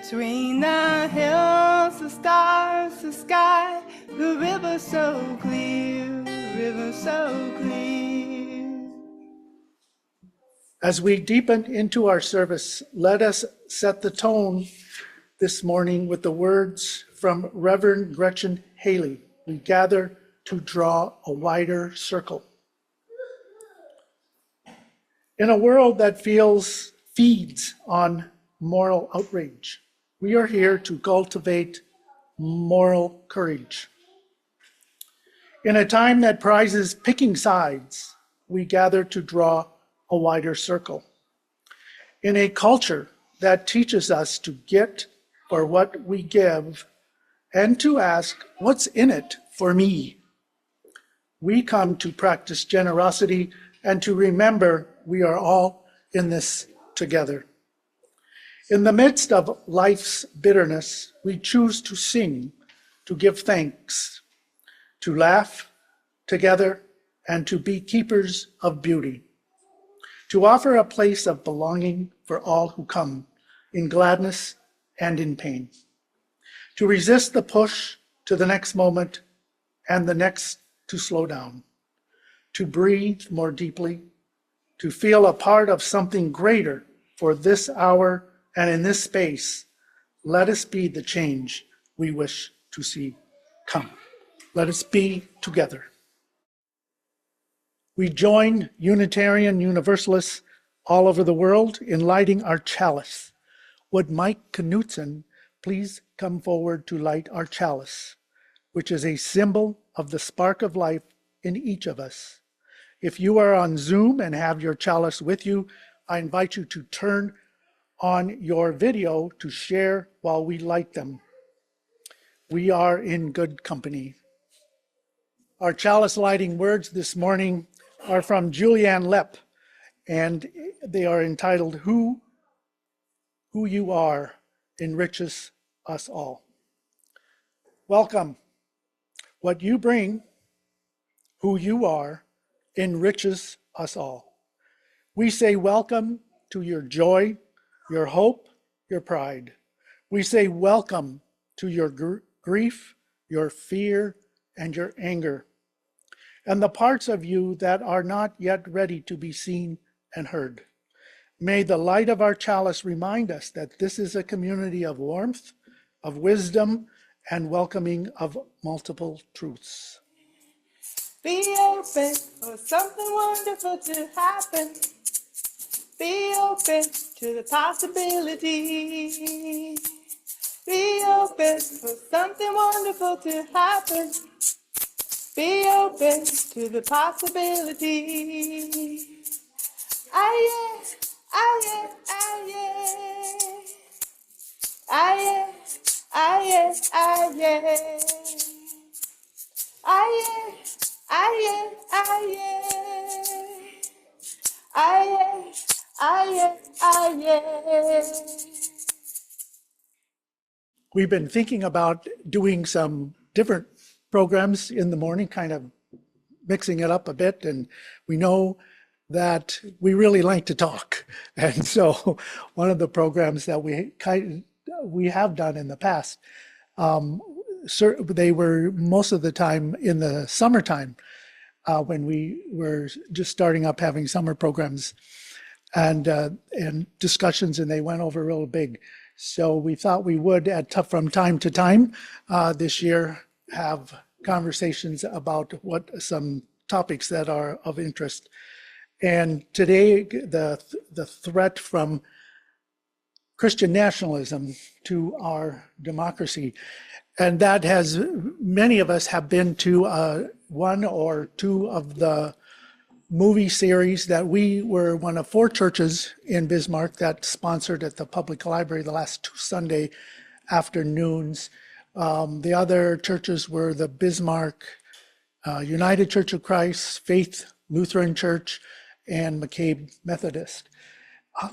Between the hills, the stars, the sky, the river so clear, river so clear. As we deepen into our service, let us set the tone this morning with the words from Reverend Gretchen Haley. We gather to draw a wider circle. In a world that feeds on moral outrage, we are here to cultivate moral courage. In a time that prizes picking sides, we gather to draw a wider circle. In a culture that teaches us to get for what we give and to ask, what's in it for me? We come to practice generosity and to remember we are all in this together. In the midst of life's bitterness, we choose to sing, to give thanks, to laugh together, and to be keepers of beauty, to offer a place of belonging for all who come, in gladness and in pain, to resist the push to the next moment and the next to slow down, to breathe more deeply, to feel a part of something greater for this hour and in this space. Let us be the change we wish to see come. Let us be together. We join Unitarian Universalists all over the world in lighting our chalice. Would Mike Knutson please come forward to light our chalice, which is a symbol of the spark of life in each of us. If you are on Zoom and have your chalice with you, I invite you to turn on your video to share while we light them. We are in good company. Our chalice lighting words this morning are from Julianne Lepp, and they are entitled, Who You Are Enriches Us All. Welcome. What you bring, who you are, enriches us all. We say welcome to your joy, your hope, your pride. We say welcome to your grief, your fear, and your anger, and the parts of you that are not yet ready to be seen and heard. May the light of our chalice remind us that this is a community of warmth, of wisdom, and welcoming of multiple truths. Be open for something wonderful to happen. Be open to the possibility. Be open for something wonderful to happen. Be open to the possibility. Aye, aye, aye, aye, aye, aye, aye, aye, aye, aye, aye. We've been thinking about doing some different programs in the morning, kind of mixing it up a bit, and we know that we really like to talk. And so one of the programs that we have done in the past, they were most of the time in the summertime when we were just starting up having summer programs and discussions, and they went over real big. So we thought we would, from time to time this year, have conversations about what some topics that are of interest. And today, the threat from Christian nationalism to our democracy. And that has, many of us have been to one or two of the movie series that we were one of 4 churches in Bismarck that sponsored at the public library the last 2 Sunday afternoons. The other churches were the Bismarck United Church of Christ, Faith Lutheran Church, and McCabe Methodist.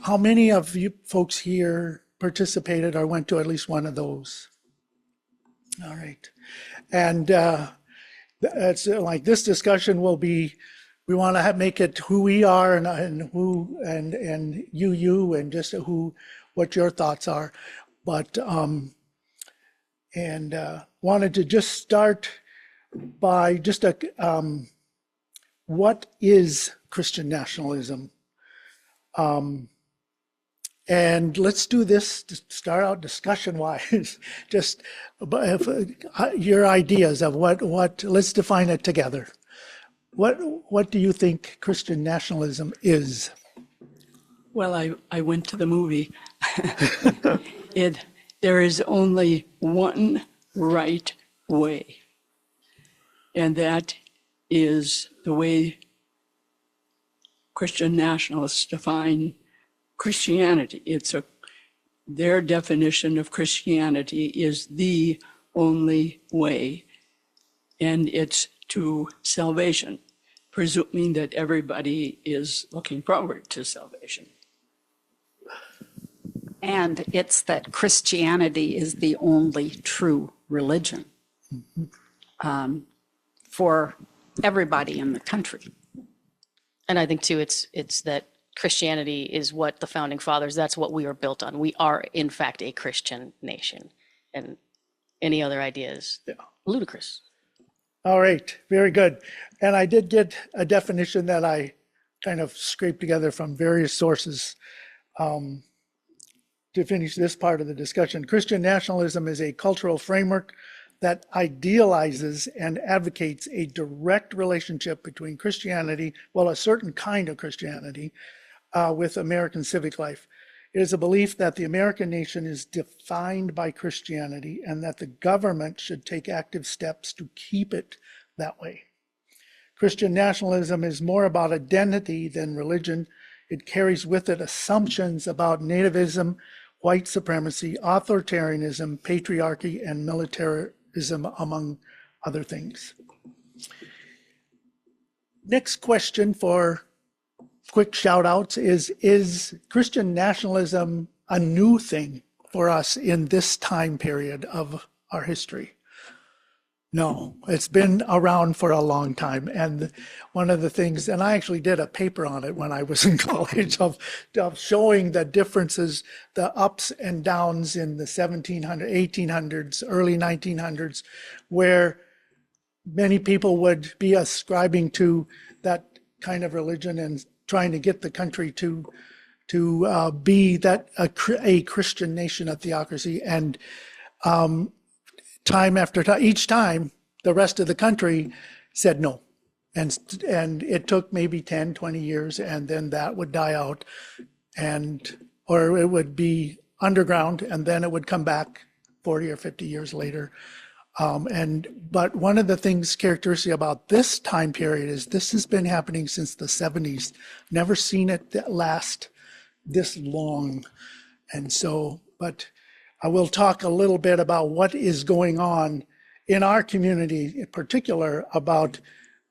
How many of you folks here participated or went to at least one of those? All right. And it's like this discussion will be, we want to make it who we are and who and you and just what your thoughts are. but wanted to just start by just what is Christian nationalism? And let's do this to start out discussion-wise. Just your ideas of what. Let's define it together. What do you think Christian nationalism is? Well, I went to the movie. There is only one right way, and that is the way Christian nationalists define Christianity. Their definition of Christianity is the only way, and it's to salvation, presuming that everybody is looking forward to salvation. And it's that Christianity is the only true religion for everybody in the country. And I think too, it's that Christianity is what the founding fathers, that's what we are built on. We are in fact a Christian nation, and any other idea is ludicrous. All right, very good. And I did get a definition that I kind of scraped together from various sources to finish this part of the discussion. Christian nationalism is a cultural framework that idealizes and advocates a direct relationship between Christianity, well, a certain kind of Christianity, with American civic life. It is a belief that the American nation is defined by Christianity and that the government should take active steps to keep it that way. Christian nationalism is more about identity than religion. It carries with it assumptions about nativism, white supremacy, authoritarianism, patriarchy, and militarism, among other things. Next question for quick shout outs is Christian nationalism a new thing for us in this time period of our history? No, it's been around for a long time. And one of the things, and I actually did a paper on it when I was in college of showing the differences, the ups and downs in the 1700s, 1800s, early 1900s, where many people would be ascribing to that kind of religion and trying to get the country to be that a Christian nation, a theocracy, and time after time, each time the rest of the country said no. And it took maybe 10, 20 years, and then that would die out, or it would be underground, and then it would come back 40 or 50 years later. But one of the things characteristic about this time period is this has been happening since the 70s. Never seen it last this long. And so, but I will talk a little bit about what is going on in our community in particular about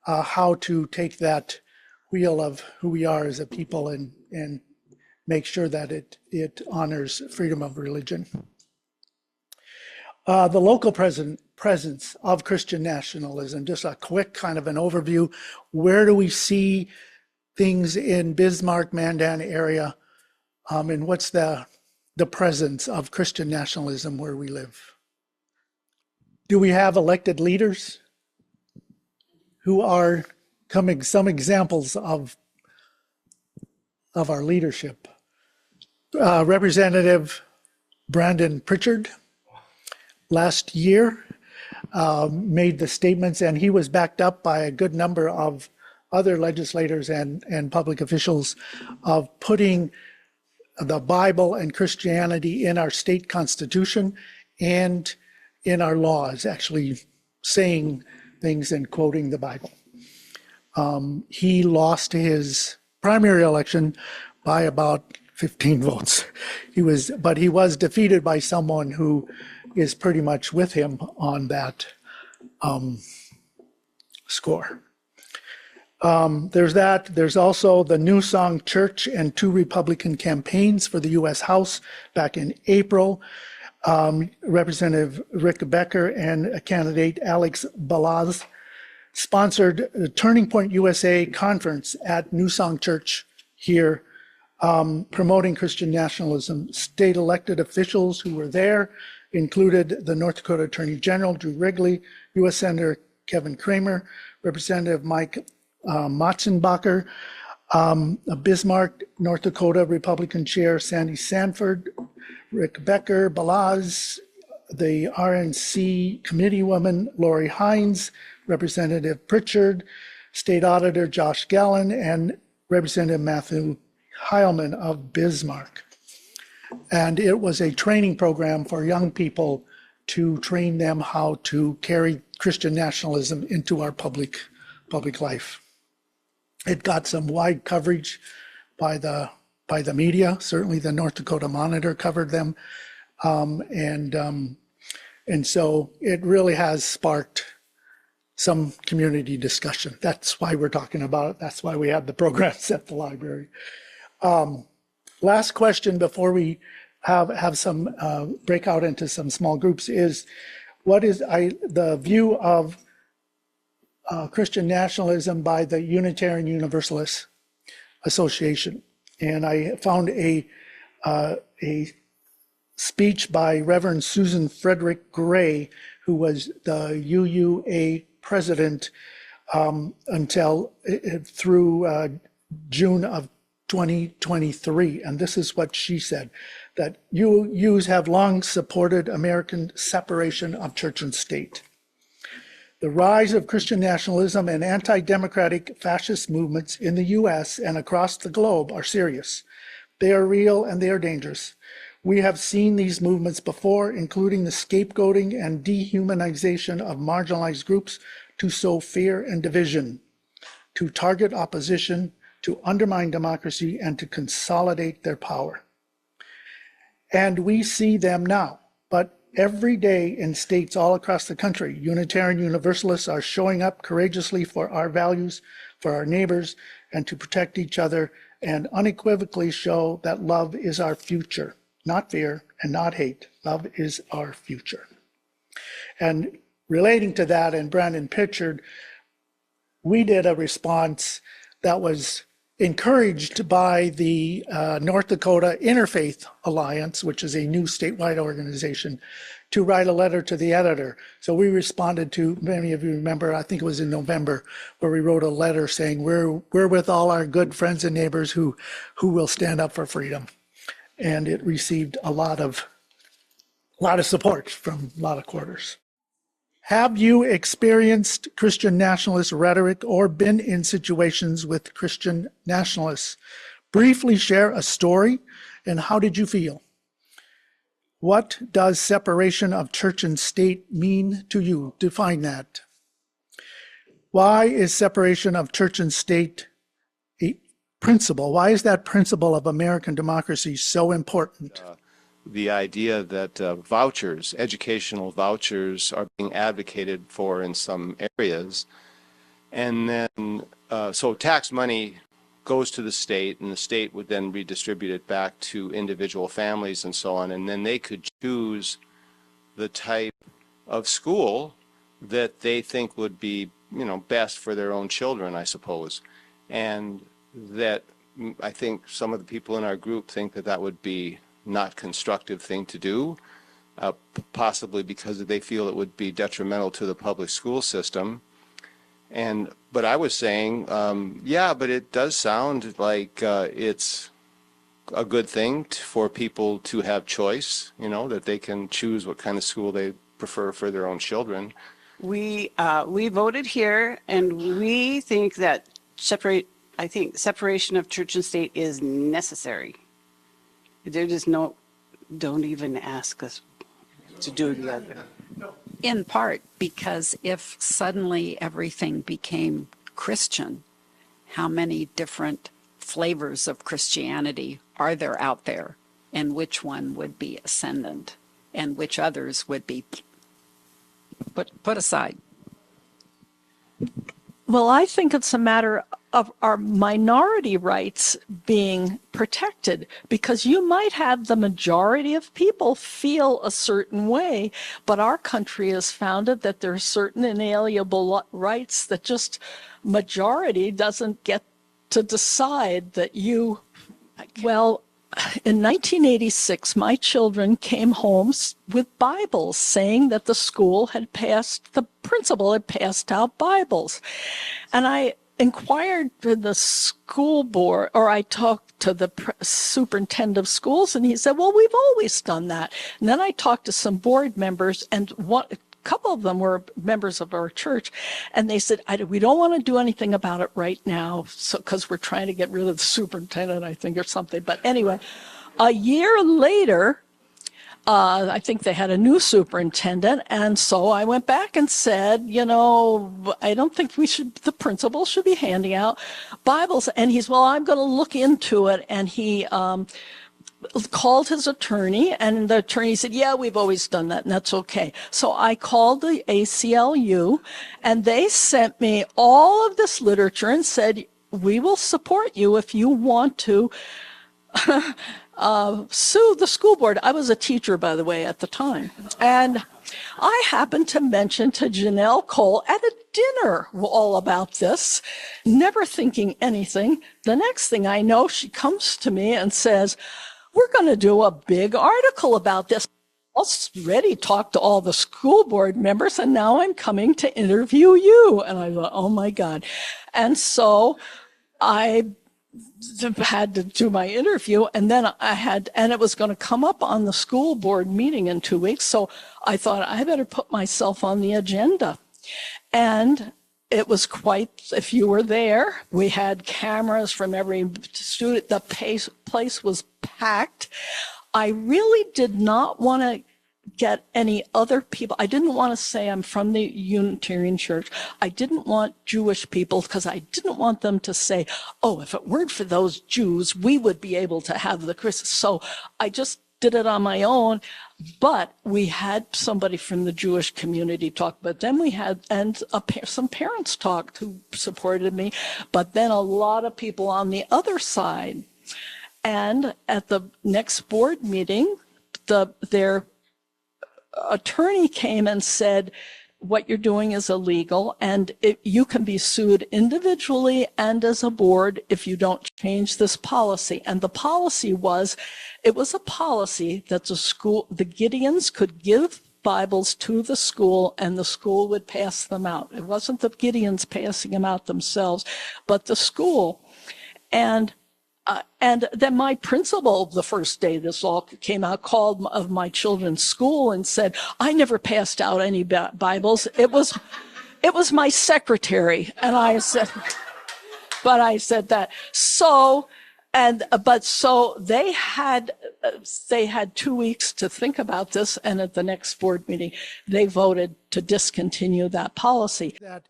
how to take that wheel of who we are as a people and make sure that it honors freedom of religion. The local presence of Christian nationalism, just a quick kind of an overview. Where do we see things in Bismarck, Mandan area? And what's the presence of Christian nationalism where we live? Do we have elected leaders who are some examples of our leadership? Representative Brandon Pritchard last year made the statements, and he was backed up by a good number of other legislators and public officials of putting the Bible and Christianity in our state constitution and in our laws, actually saying things and quoting the Bible. He lost his primary election by about 15 votes. But he was defeated by someone who is pretty much with him on that score. There's that. There's also the New Song Church and 2 Republican campaigns for the U.S. House back in April. Representative Rick Becker and candidate Alex Balaz sponsored the Turning Point USA conference at New Song Church here promoting Christian nationalism. State elected officials who were there included the North Dakota Attorney General, Drew Wrigley, U.S. Senator Kevin Kramer, Representative Mike Matzenbacher, Bismarck, North Dakota Republican Chair Sandy Sanford, Rick Becker, Balaz, the RNC Committeewoman Lori Hines, Representative Pritchard, State Auditor Josh Gallen, and Representative Matthew Heilman of Bismarck. And it was a training program for young people to train them how to carry Christian nationalism into our public life. It got some wide coverage by the media. Certainly the North Dakota Monitor covered them. And so it really has sparked some community discussion. That's why we're talking about it. That's why we had the programs at the library. Last question before we have some break out into some small groups is, what is the view of Christian nationalism by the Unitarian Universalist Association? And I found a speech by Reverend Susan Frederick Gray, who was the UUA president through June of 2023. And this is what she said, that UUs have long supported American separation of church and state. The rise of Christian nationalism and anti-democratic fascist movements in the US and across the globe are serious. They are real and they are dangerous. We have seen these movements before, including the scapegoating and dehumanization of marginalized groups to sow fear and division, to target opposition, to undermine democracy, and to consolidate their power. And we see them now, but every day in states all across the country, Unitarian Universalists are showing up courageously for our values, for our neighbors, and to protect each other, and unequivocally show that love is our future, not fear and not hate. Love is our future. And relating to that, and Brandon Pritchard, we did a response that was encouraged by the North Dakota Interfaith Alliance, which is a new statewide organization, to write a letter to the editor. So we responded to, many of you remember, I think it was in November, where we wrote a letter saying we're with all our good friends and neighbors who will stand up for freedom. And it received a lot of support from a lot of quarters. Have you experienced Christian nationalist rhetoric or been in situations with Christian nationalists? Briefly share a story, and how did you feel? What does separation of church and state mean to you? Define that. Why is separation of church and state a principle? Why is that principle of American democracy so important? The idea that vouchers, educational vouchers, are being advocated for in some areas. And then, so tax money goes to the state, and the state would then redistribute it back to individual families and so on. And then they could choose the type of school that they think would be, best for their own children, I suppose. And that, I think some of the people in our group think that that would be not constructive thing to do, possibly because they feel it would be detrimental to the public school system. But I was saying, yeah, but it does sound like it's a good thing for people to have choice, that they can choose what kind of school they prefer for their own children. We voted here, and we think that separation of church and state is necessary. They're just don't even ask us to do the other. In part because if suddenly everything became Christian, how many different flavors of Christianity are there out there? And which one would be ascendant? And which others would be put aside? Well, I think it's a matter of our minority rights being protected, because you might have the majority of people feel a certain way, but our country is founded that there are certain inalienable rights that just majority doesn't get to decide that you Well, in 1986, my children came home with Bibles saying that the school had passed, the principal had passed out Bibles. And I inquired to the school board, or I talked to the superintendent of schools, and he said, well, we've always done that. And then I talked to some board members, and a couple of them were members of our church, and they said, we don't want to do anything about it right now, so because we're trying to get rid of the superintendent, I think, or something. But anyway, a year later, I think they had a new superintendent, and so I went back and said, I don't think the principal should be handing out Bibles. And he's, well, I'm going to look into it. And he called his attorney, and the attorney said, yeah, we've always done that, and that's okay. So I called the ACLU, and they sent me all of this literature and said, we will support you if you want to sue the school board. I was a teacher, by the way, at the time. And I happened to mention to Janelle Cole at a dinner all about this, never thinking anything. The next thing I know, she comes to me and says, we're going to do a big article about this. I was ready to talk to all the school board members, and now I'm coming to interview you. And I thought, oh my God. And so I had to do my interview, and then and it was going to come up on the school board meeting in 2 weeks. So I thought I better put myself on the agenda. And it was if you were there, we had cameras from every student. The place was packed. I really did not want to get any other people. I didn't want to say I'm from the Unitarian Church. I didn't want Jewish people, because I didn't want them to say, oh, if it weren't for those Jews, we would be able to have the Christmas. So I just did it on my own. But we had somebody from the Jewish community talk, but then we had, some parents talked who supported me, but then a lot of people on the other side. And at the next board meeting, their attorney came and said, what you're doing is illegal, and you can be sued individually and as a board if you don't change this policy. And the policy was, it was a policy that the Gideons could give Bibles to the school, and the school would pass them out. It wasn't the Gideons passing them out themselves, but the school. And then my principal, the first day this all came out, called of my children's school and said, I never passed out any Bibles. It was my secretary. And I said, that. So they had 2 weeks to think about this. And at the next board meeting, they voted to discontinue that policy. That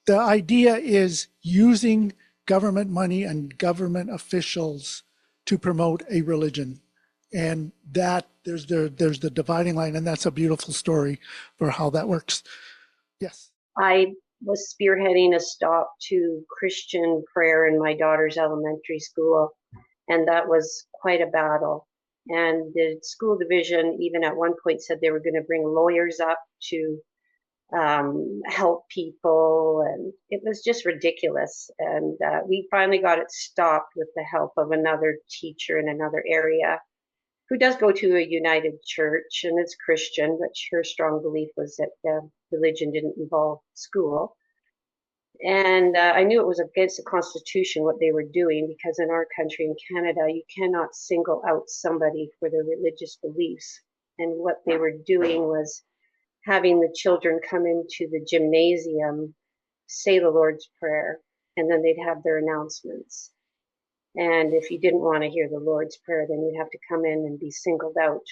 the idea is using government money and government officials to promote a religion, and that there's the dividing line, and that's a beautiful story for how that works. Yes. I was spearheading a stop to Christian prayer in my daughter's elementary school, and that was quite a battle. And the school division even at one point said they were going to bring lawyers up to help people, and it was just ridiculous. And we finally got it stopped with the help of another teacher in another area who does go to a United Church, and it's Christian, but her strong belief was that religion didn't involve school. And I knew it was against the Constitution what they were doing, because in our country, in Canada, you cannot single out somebody for their religious beliefs. And what they were doing was having the children come into the gymnasium, say the Lord's Prayer, and then they'd have their announcements. And if you didn't want to hear the Lord's Prayer, then you'd have to come in and be singled out.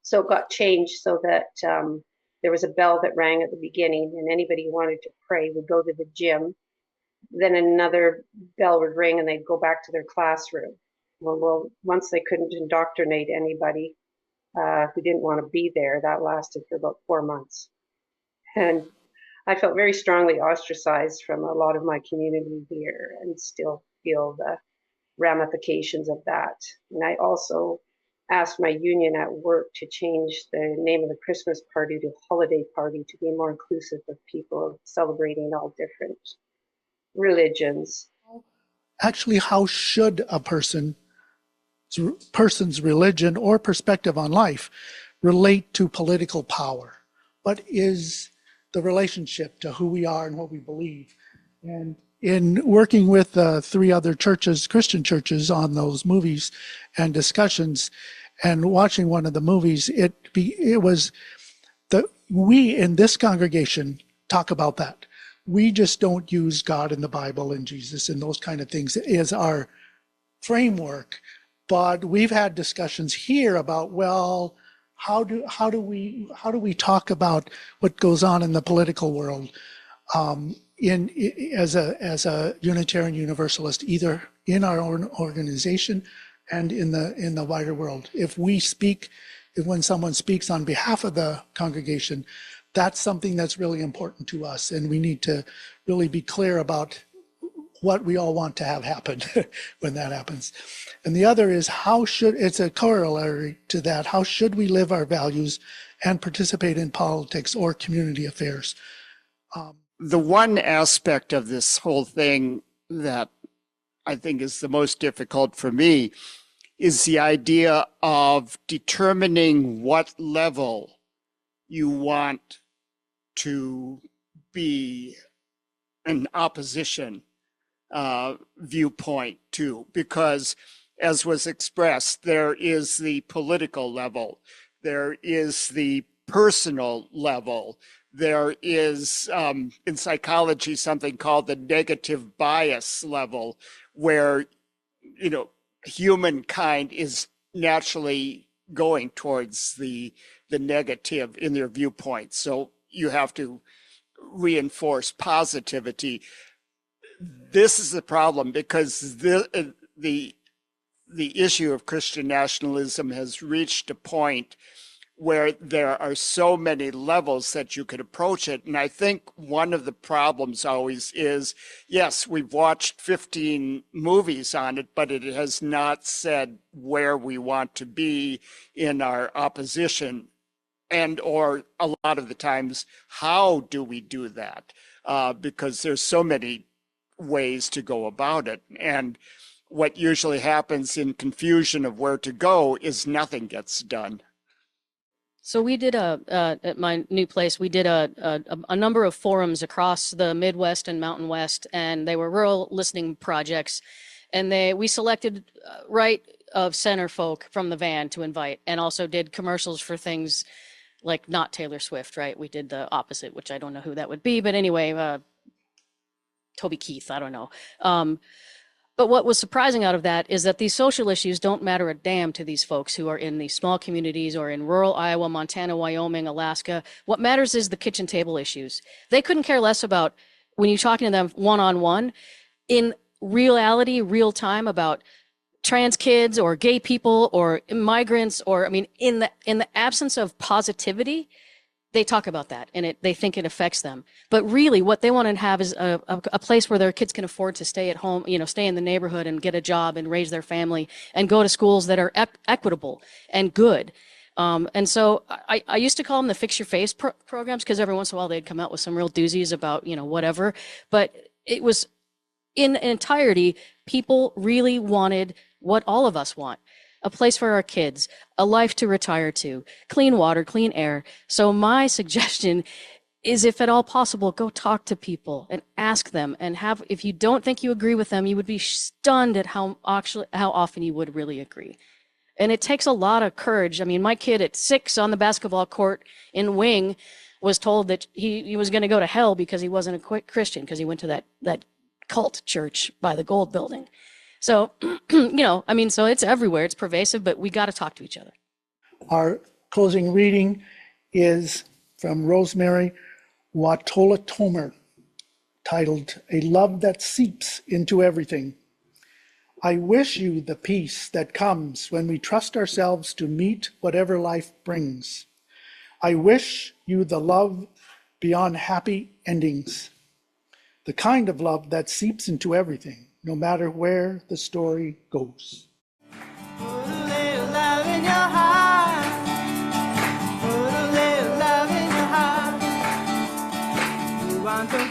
So it got changed so that there was a bell that rang at the beginning, and anybody who wanted to pray would go to the gym. Then another bell would ring and they'd go back to their classroom. Well, once they couldn't indoctrinate anybody who didn't want to be there, that lasted for about 4 months. And I felt very strongly ostracized from a lot of my community here, and still feel the ramifications of that. And I also asked my union at work to change the name of the Christmas party to holiday party, to be more inclusive of people celebrating all different religions. Actually, how should a person person's religion or perspective on life relate to political power. What is the relationship to who we are and what we believe? And in working with 3 other churches, Christian churches, on those movies and discussions, and watching one of the movies, it was we in this congregation talk about that. We just don't use God and the Bible and Jesus and those kind of things as our framework, but we've had discussions here about, well, how do we talk about what goes on in the political world as a Unitarian Universalist, either in our own organization and in the wider world. If when someone speaks on behalf of the congregation, that's something that's really important to us, and we need to really be clear about what we all want to have happen when that happens. And the other is it's a corollary to that, how should we live our values and participate in politics or community affairs? The one aspect of this whole thing that I think is the most difficult for me is the idea of determining what level you want to be an opposition viewpoint to, because as was expressed, there is the political level, there is the personal level, there is in psychology something called the negative bias level, where humankind is naturally going towards the negative in their viewpoint. So you have to reinforce positivity. This is the problem, because the issue of Christian nationalism has reached a point where there are so many levels that you could approach it. And I think one of the problems always is, yes, we've watched 15 movies on it, but it has not said where we want to be in our opposition, and or a lot of the times, how do we do that? Because there's so many ways to go about it. And what usually happens in confusion of where to go is nothing gets done. So we did at my new place, we did a number of forums across the Midwest and Mountain West, and they were rural listening projects. And we selected right of center folk from the van to invite, and also did commercials for things like not Taylor Swift, right? We did the opposite, which I don't know who that would be, but anyway, Toby Keith, I don't know. But what was surprising out of that is that these social issues don't matter a damn to these folks who are in these small communities or in rural Iowa, Montana, Wyoming, Alaska. What matters is the kitchen table issues. They couldn't care less about, when you're talking to them one-on-one, in reality, real time, about trans kids or gay people or migrants, or, I mean, in the absence of positivity, they talk about that, and they think it affects them. But really what they want to have is a place where their kids can afford to stay at home, stay in the neighborhood and get a job and raise their family and go to schools that are equitable and good. And so I used to call them the fix your face programs, because every once in a while they'd come out with some real doozies about, whatever. But it was, in entirety, people really wanted what all of us want: a place for our kids, a life to retire to, clean water, clean air. So my suggestion is, if at all possible, go talk to people and ask them, and if you don't think you agree with them, you would be stunned at how often you would really agree. And it takes a lot of courage. I mean, my kid at 6 on the basketball court in Wing was told that he was going to go to hell because he wasn't a Christian, because he went to that cult church by the Gold Building. So, so it's everywhere, it's pervasive, but we got to talk to each other. Our closing reading is from Rosemary Watola Tomer, titled "A Love That Seeps into Everything." I wish you the peace that comes when we trust ourselves to meet whatever life brings. I wish you the love beyond happy endings, the kind of love that seeps into everything, no matter where the story goes. Put a little love in your heart. Put a little love in your heart. You want the